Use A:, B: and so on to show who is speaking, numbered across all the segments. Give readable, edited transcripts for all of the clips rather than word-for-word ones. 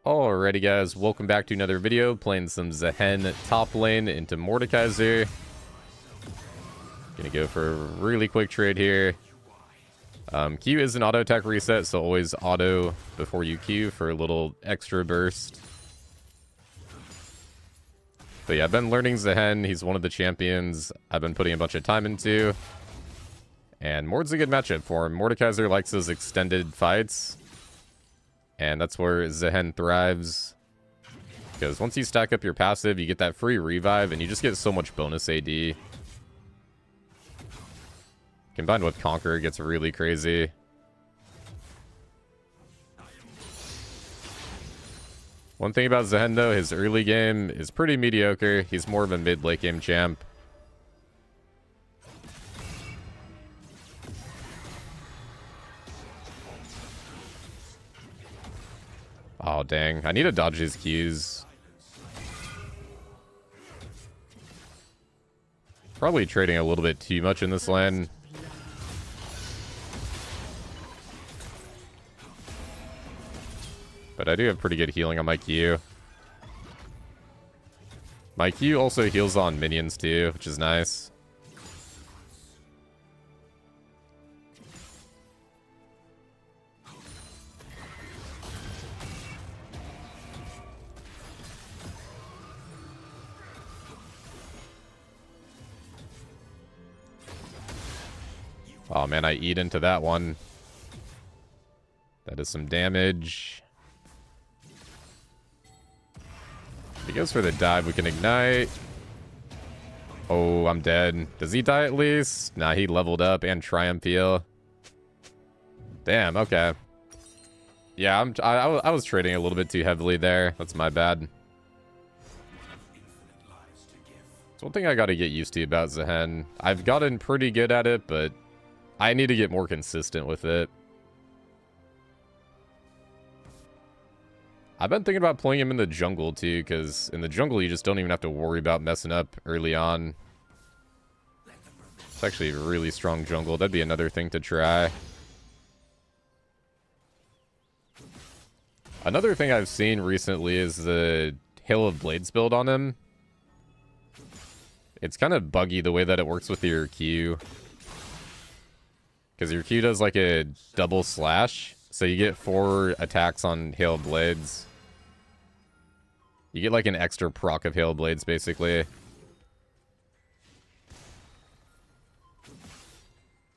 A: Alrighty guys, welcome back to another video, playing some Zahen top lane into Mordekaiser. Gonna go for a really quick trade here. Q is an auto attack reset, so always auto before you Q for a little extra burst. But yeah, I've been learning Zahen, he's one of the champions I've been putting a bunch of time into. And Mord's a good matchup for him. Mordekaiser likes those extended fights. And that's where Zahen thrives. Because once you stack up your passive, you get that free revive, and you just get so much bonus AD. Combined with Conquer, it gets really crazy. One thing about Zahen, though, his early game is pretty mediocre. He's more of a mid-late game champ. Oh, dang. I need to dodge his Qs. Probably trading a little bit too much in this lane. But I do have pretty good healing on my Q. My Q also heals on minions too, which is nice. Oh man, I eat into that one. That is some damage. If he goes for the dive, we can ignite. Oh, I'm dead. Does he die at least? Nah, he leveled up and Triumph heal. Damn, okay. Yeah, I was trading a little bit too heavily there. That's my bad. It's one thing I gotta get used to about Zahen. I've gotten pretty good at it, but I need to get more consistent with it. I've been thinking about playing him in the jungle too, because in the jungle you just don't even have to worry about messing up early on. It's actually a really strong jungle. That'd be another thing to try. Another thing I've seen recently is the Hail of Blades build on him. It's kind of buggy the way that it works with your Q. Because your Q does like a double slash. So you get 4 attacks on Hail of Blades. You get like an extra proc of Hail of Blades, basically.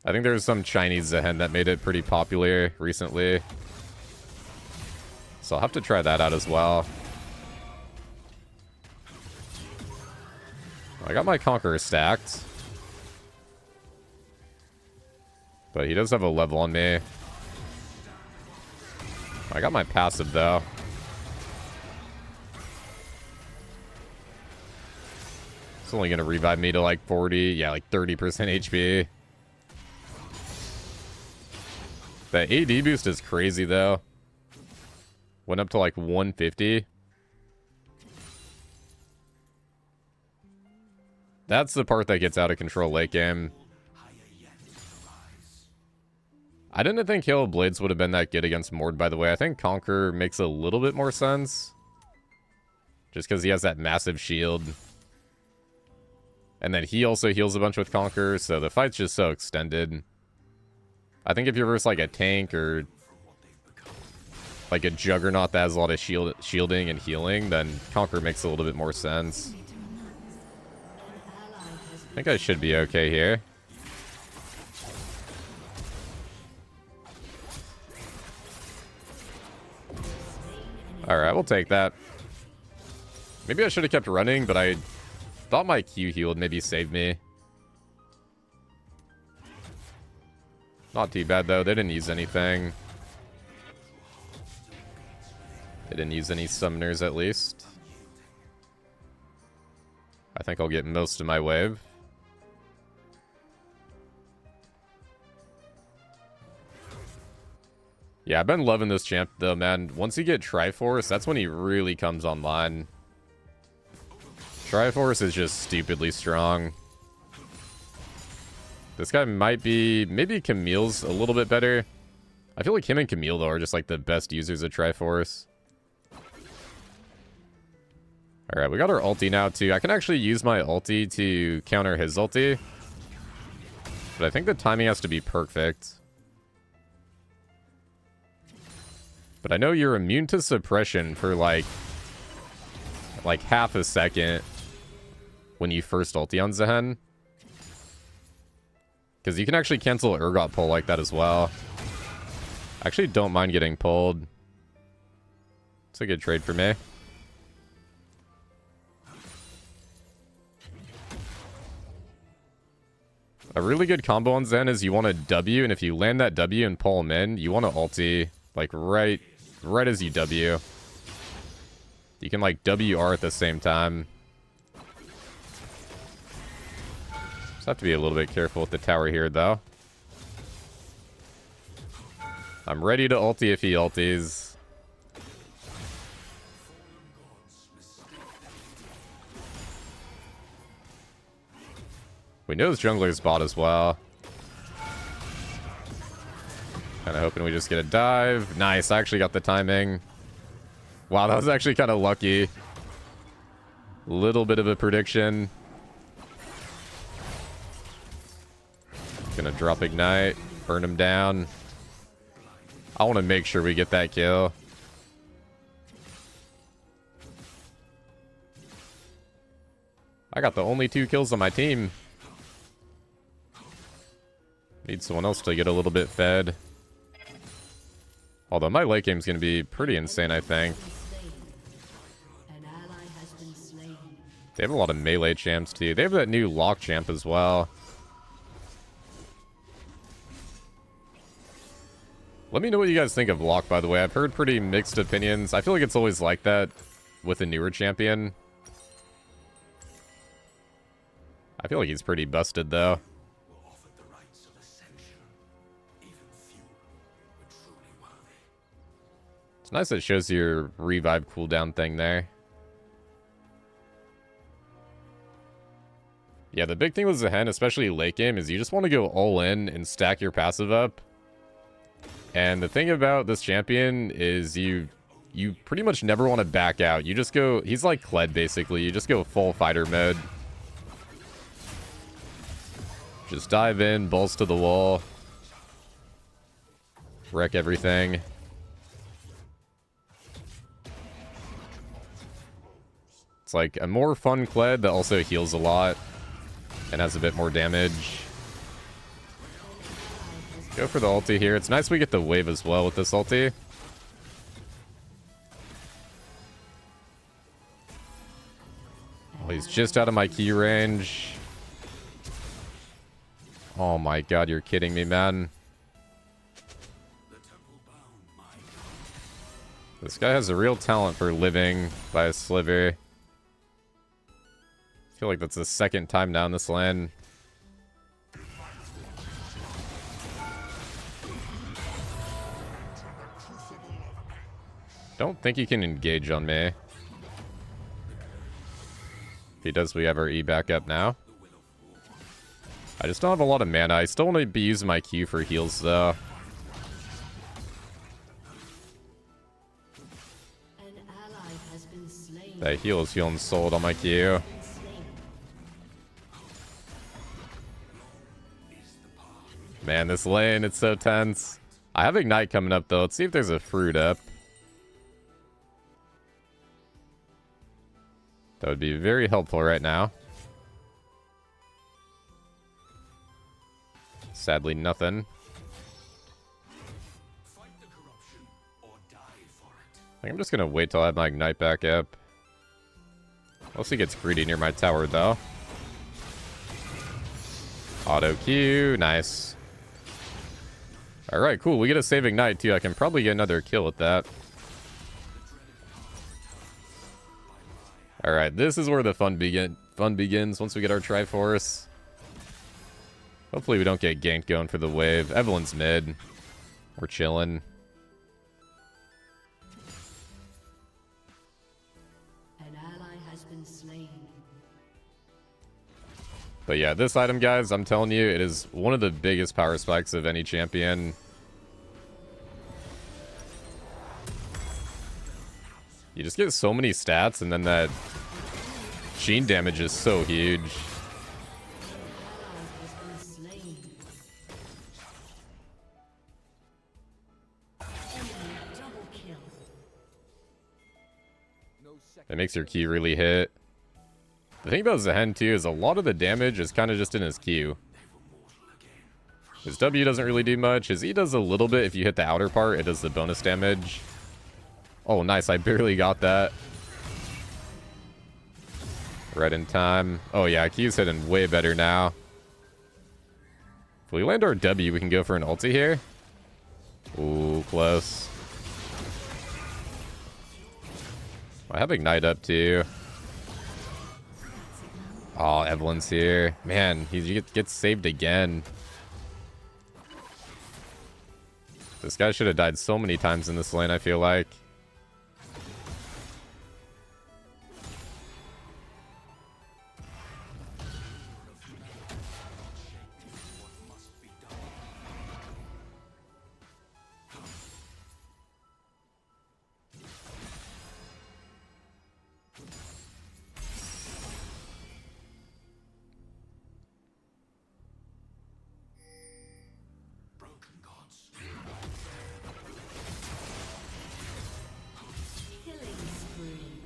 A: I think there's some Chinese Zahen that made it pretty popular recently. So I'll have to try that out as well. I got my Conqueror stacked. But he does have a level on me. I got my passive, though. It's only going to revive me to like 40. Yeah, like 30% HP. The AD boost is crazy, though. Went up to like 150. That's the part that gets out of control late game. I didn't think Hail of Blades would have been that good against Mord, by the way. I think Conquer makes a little bit more sense. Just because he has that massive shield. And then he also heals a bunch with Conquer, so the fight's just so extended. I think if you're versus like a tank or like a Juggernaut that has a lot of shielding and healing, then Conquer makes a little bit more sense. I think I should be okay here. Alright, we'll take that. Maybe I should have kept running, but I thought my Q heal would maybe save me. Not too bad, though. They didn't use anything. They didn't use any summoners, at least. I think I'll get most of my wave. Yeah, I've been loving this champ, though, man. Once you get Triforce, that's when he really comes online. Triforce is just stupidly strong. This guy might be... Maybe Camille's a little bit better. I feel like him and Camille, though, are just like the best users of Triforce. Alright, we got our ulti now too. I can actually use my ulti to counter his ulti. But I think the timing has to be perfect. But I know you're immune to suppression for like half a second when you first ulti on Zahen. Because you can actually cancel Urgot pull like that as well. I actually don't mind getting pulled. It's a good trade for me. A really good combo on Zahen is you want to W, and if you land that W and pull him in, you want to ulti, like, right as you W. You can, like, WR at the same time. Just have to be a little bit careful with the tower here, though. I'm ready to ulti if he ultis. We know his jungler's bot as well. Kind of hoping we just get a dive. Nice, I actually got the timing. Wow, that was actually kind of lucky. Little bit of a prediction. Gonna drop Ignite, burn him down. I want to make sure we get that kill. I got the only 2 kills on my team. Need someone else to get a little bit fed. Although my late game's going to be pretty insane, I think. They have a lot of melee champs, too. They have that new lock champ as well. Let me know what you guys think of lock, by the way. I've heard pretty mixed opinions. I feel like it's always like that with a newer champion. I feel like he's pretty busted, though. It's nice that it shows your revive cooldown thing there. Yeah, the big thing with Zahen, especially late game, is you just want to go all in and stack your passive up. And the thing about this champion is you pretty much never want to back out. You just go... He's like Kled, basically. You just go full fighter mode. Just dive in, balls to the wall. Wreck everything. It's like a more fun Kled that also heals a lot and has a bit more damage. Go for the ulti here. It's nice we get the wave as well with this ulti. Oh, he's just out of my key range. Oh my god, you're kidding me, man. This guy has a real talent for living by a sliver. I feel like that's the second time now in this lane. Don't think he can engage on me. If he does, we have our E back up now. I just don't have a lot of mana. I still want to be using my Q for heals, though. That heal is feeling sold on my Q. Man, this lane, it's so tense. I have Ignite coming up, though. Let's see if there's a fruit up. That would be very helpful right now. Sadly, nothing. I think I'm just going to wait till I have my Ignite back up. Unless he gets greedy near my tower, though. Auto Q. Nice. Alright, cool. We get a save Ignite, too. I can probably get another kill with that. Alright, this is where the fun begins once we get our Triforce. Hopefully we don't get ganked going for the wave. Evelyn's mid. We're chilling.
B: An ally has been slain.
A: But yeah, this item, guys, I'm telling you, it is one of the biggest power spikes of any champion. You just get so many stats, and then that Sheen damage is so huge. It makes your Q really hit. The thing about Zahen too is a lot of the damage is kind of just in his Q. His W doesn't really do much. His E does a little bit. If you hit the outer part, it does the bonus damage. Oh, nice. I barely got that. Right in time. Oh, yeah. Q's hitting way better now. If we land our W, we can go for an ulti here. Ooh, close. I have Ignite up too. Oh, Evelyn's here. Man, he gets saved again. This guy should have died so many times in this lane, I feel like.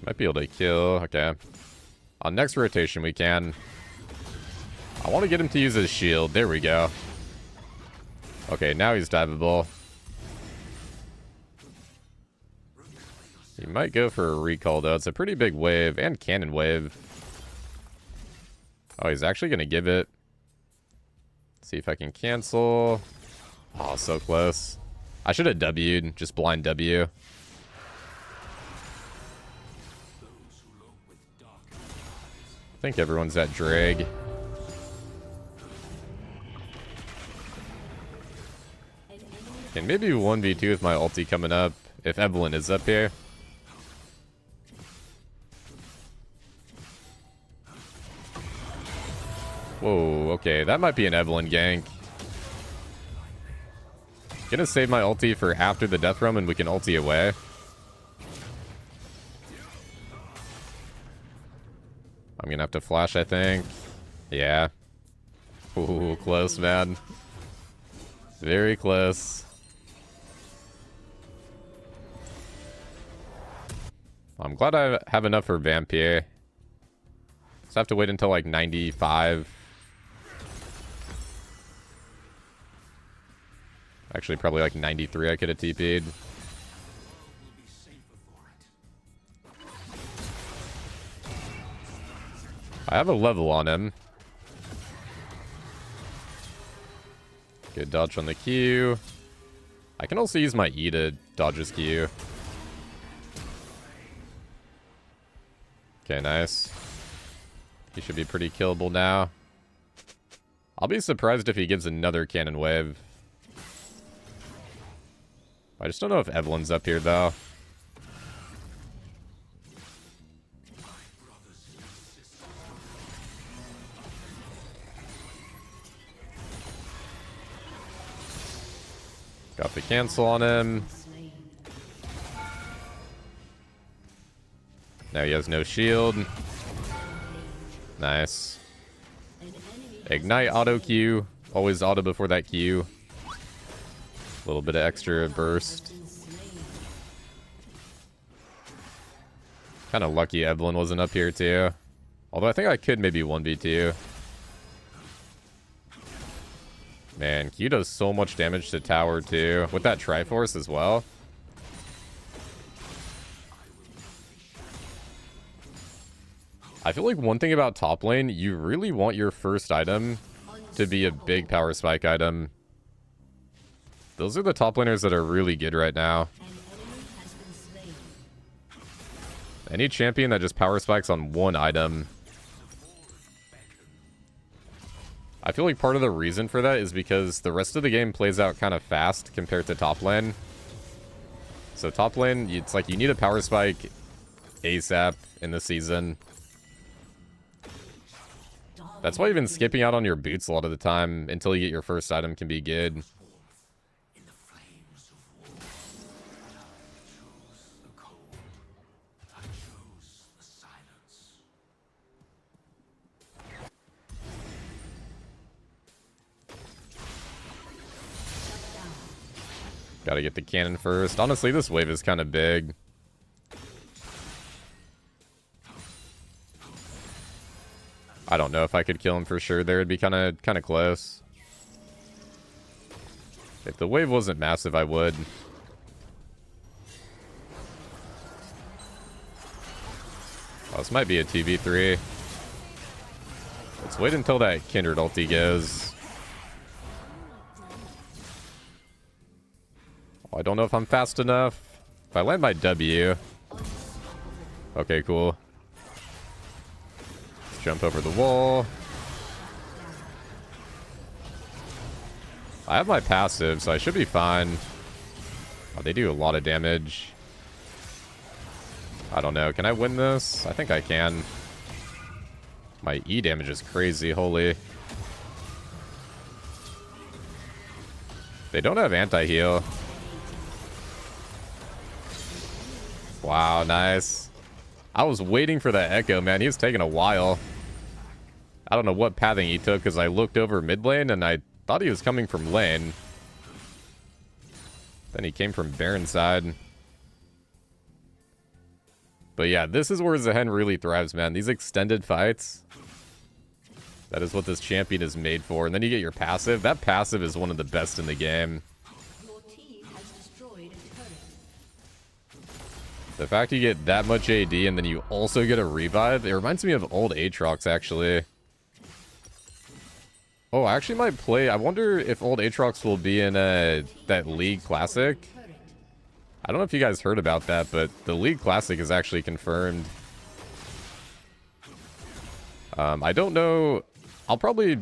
A: Might be able to kill. Okay. On next rotation, we can. I want to get him to use his shield. There we go. Okay, now he's diveable. He might go for a recall, though. It's a pretty big wave and cannon wave. Oh, he's actually going to give it. See if I can cancel. Oh, so close. I should have W'd. Just blind W. I think everyone's at drag. And maybe 1v2 with my ulti coming up, if Evelyn is up here. Whoa, okay, that might be an Evelyn gank. Gonna save my ulti for after the death roam and we can ulti away. I'm gonna have to flash, I think. Yeah. Ooh, close, man. Very close. I'm glad I have enough for Vampire. So I have to wait until like 95. Actually, probably like 93 I could have TP'd. I have a level on him. Good dodge on the Q. I can also use my E to dodge his Q. Okay, nice. He should be pretty killable now. I'll be surprised if he gives another cannon wave. I just don't know if Evelyn's up here, though. Got the cancel on him. Now he has no shield. Nice. Ignite auto Q. Always auto before that Q. A little bit of extra burst. Kind of lucky Evelyn wasn't up here too. Although I think I could maybe 1v2. Man, Q does so much damage to tower too. With that Triforce as well. I feel like one thing about top lane, you really want your first item to be a big power spike item. Those are the top laners that are really good right now. Any champion that just power spikes on one item. I feel like part of the reason for that is because the rest of the game plays out kind of fast compared to top lane. So top lane, it's like you need a power spike ASAP in the season. That's why even skipping out on your boots a lot of the time until you get your first item can be good. Gotta get the cannon first. Honestly, this wave is kind of big. I don't know if I could kill him for sure there. It'd be kind of close. If the wave wasn't massive, I would. Oh, this might be a 2v3. Let's wait until that Kindred ulti goes. Oh, I don't know if I'm fast enough. If I land my W. Okay, cool. Let's jump over the wall. I have my passive, so I should be fine. Oh, they do a lot of damage. I don't know. Can I win this? I think I can. My E damage is crazy. Holy. They don't have anti-heal. Wow, nice. I was waiting for that echo, man. He was taking a while. I don't know what pathing he took because I looked over mid lane and I thought he was coming from lane. Then he came from Baron side. But yeah, this is where Zahen really thrives, man. These extended fights. That is what this champion is made for. And then you get your passive. That passive is one of the best in the game.
B: Your team has destroyed a turret.
A: The fact you get that much AD and then you also get a revive. It reminds me of old Aatrox, actually. Oh, I actually might play. I wonder if old Aatrox will be in that League Classic. I don't know if you guys heard about that, but the League Classic is actually confirmed. I don't know. I'll probably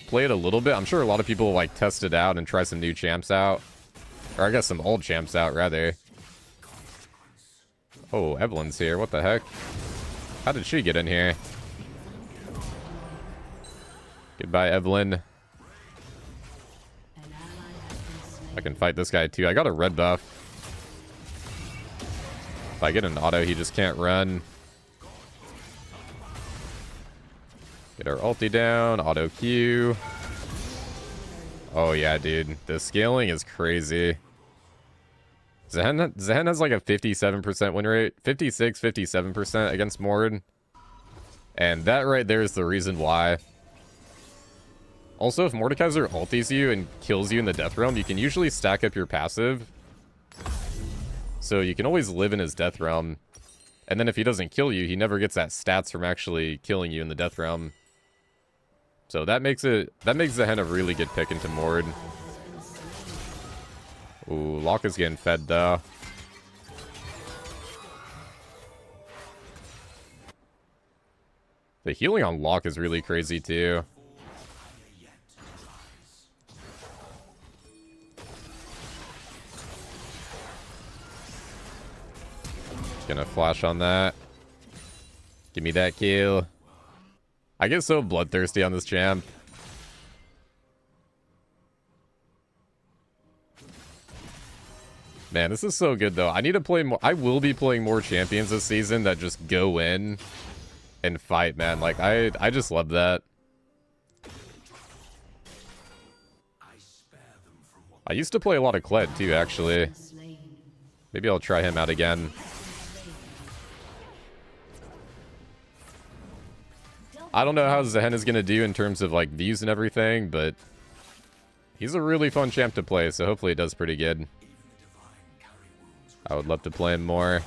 A: play it a little bit. I'm sure a lot of people will like test it out and try some new champs out. Or I guess some old champs out, rather. Oh, Evelyn's here. What the heck? How did she get in here? Goodbye, Evelyn. I can fight this guy too. I got a red buff. If I get an auto, he just can't run. Get our ulti down. Auto Q. Oh yeah, dude. The scaling is crazy. Zahen has like a 57% win rate. 56, 57% against Mord. And that right there is the reason why. Also, if Mordekaiser ultis you and kills you in the Death Realm, you can usually stack up your passive. So you can always live in his Death Realm. And then if he doesn't kill you, he never gets that stats from actually killing you in the Death Realm. So that makes Zahen a really good pick into Mord. Ooh, Locke is getting fed though. The healing on Locke is really crazy too. Gonna flash on that. Give me that kill. I get so bloodthirsty on this champ. Man, this is so good though. I need to play more. I will be playing more champions this season that just go in and fight, man. Like I just love that. I used to play a lot of Kled too, actually. Maybe I'll try him out again. I don't know how Zahen is going to do in terms of like views and everything, but he's a really fun champ to play, so hopefully it does pretty good. I would love to play him more.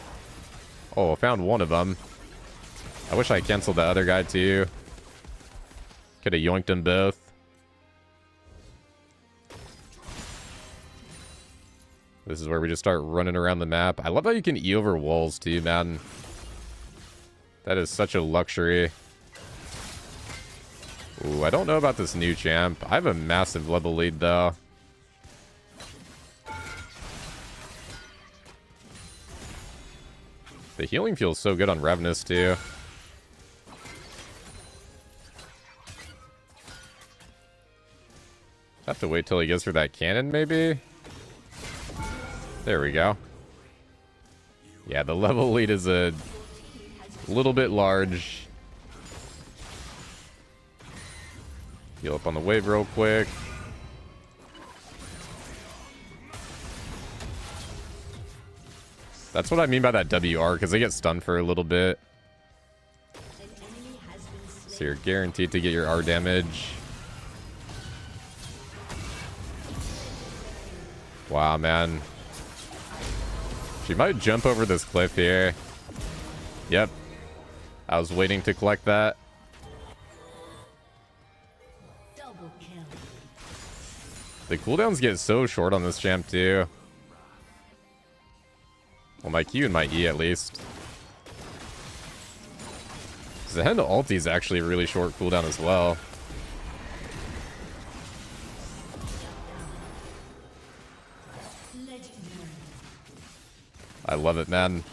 A: Oh, I found one of them. I wish I canceled the other guy too. Could have yoinked them both. This is where we just start running around the map. I love how you can E over walls too, man. That is such a luxury. Ooh, I don't know about this new champ. I have a massive level lead, though. The healing feels so good on Ravenous, too. Have to wait till he goes for that cannon, maybe? There we go. Yeah, the level lead is a little bit large. Heal up on the wave real quick. That's what I mean by that WR, because they get stunned for a little bit. So you're guaranteed to get your R damage. Wow, man. She might jump over this cliff here. Yep. I was waiting to collect that.
B: Double kill.
A: The cooldowns get so short on this champ, too. Well, my Q and my E, at least. Zahen ulti is actually a really short cooldown as well. I love it, man.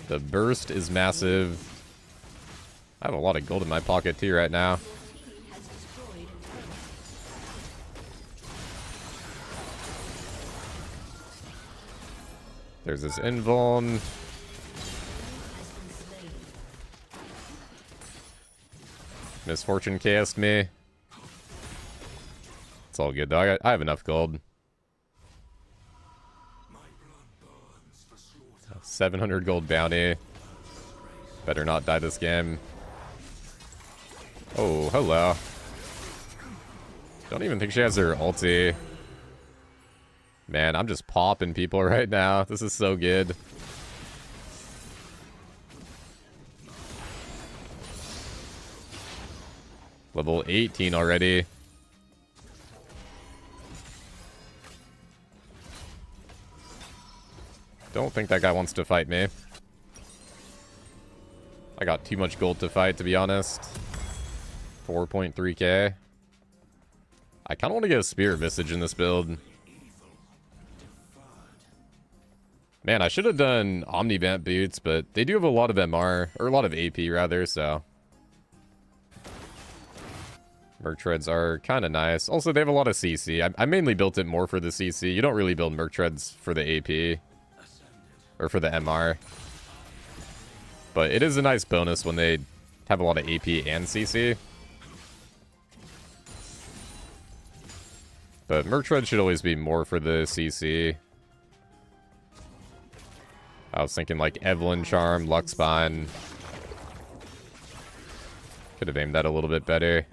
A: The burst is massive. I have a lot of gold in my pocket, too, right now. There's this invuln. Misfortune KS'd me. It's all good, though. I have enough gold. 700 gold bounty. Better not die this game. Oh, hello. Don't even think she has her ulti. Man, I'm just popping people right now. This is so good. Level 18 already. Don't think that guy wants to fight me. I got too much gold to fight, to be honest. 4.3k. I kind of want to get a Spirit Visage in this build. Man, I should have done Omnivamp boots, but they do have a lot of MR, or a lot of AP, rather, so. Merc Treads are kind of nice. Also, they have a lot of CC. I mainly built it more for the CC. You don't really build Merc Treads for the AP. Or for the MR. But it is a nice bonus when they have a lot of AP and CC. But Merc Tread should always be more for the CC. I was thinking like Evelyn Charm, Luxbind. Could have aimed that a little bit better.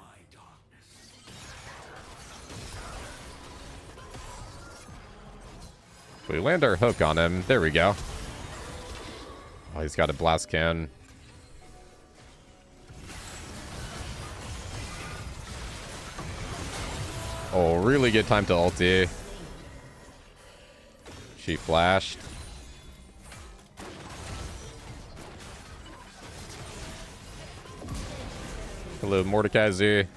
A: We land our hook on him. There we go. Oh, he's got a blast can. Oh, really good time to ulti. She flashed. Hello, Mordekaiser.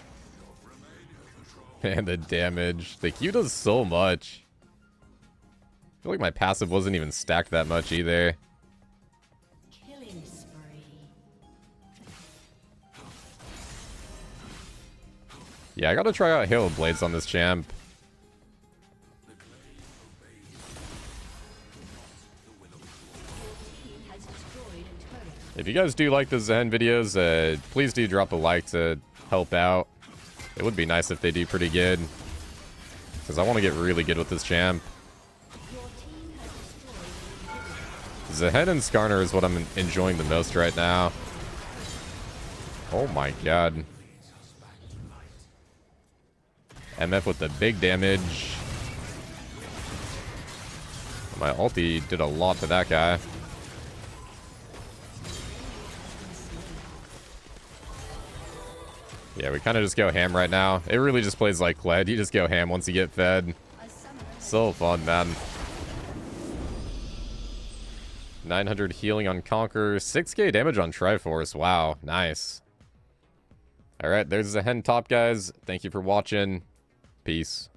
A: And the damage. The Q does so much. I feel like my passive wasn't even stacked that much either.
B: Killing spree.
A: Yeah, I gotta try out Hail of Blades on this champ. If you guys do like the Zahen videos, please do drop a like to help out. It would be nice if they do pretty good. Because I want to get really good with this champ. Zahen and Skarner is what I'm enjoying the most right now. Oh my god. MF with the big damage. My ulti did a lot to that guy. Yeah, we kind of just go ham right now. It really just plays like Kled. You just go ham once you get fed. So fun, man. 900 healing on Conquer. 6k damage on Triforce. Wow, nice. Alright, there's the Zahen top, guys. Thank you for watching. Peace.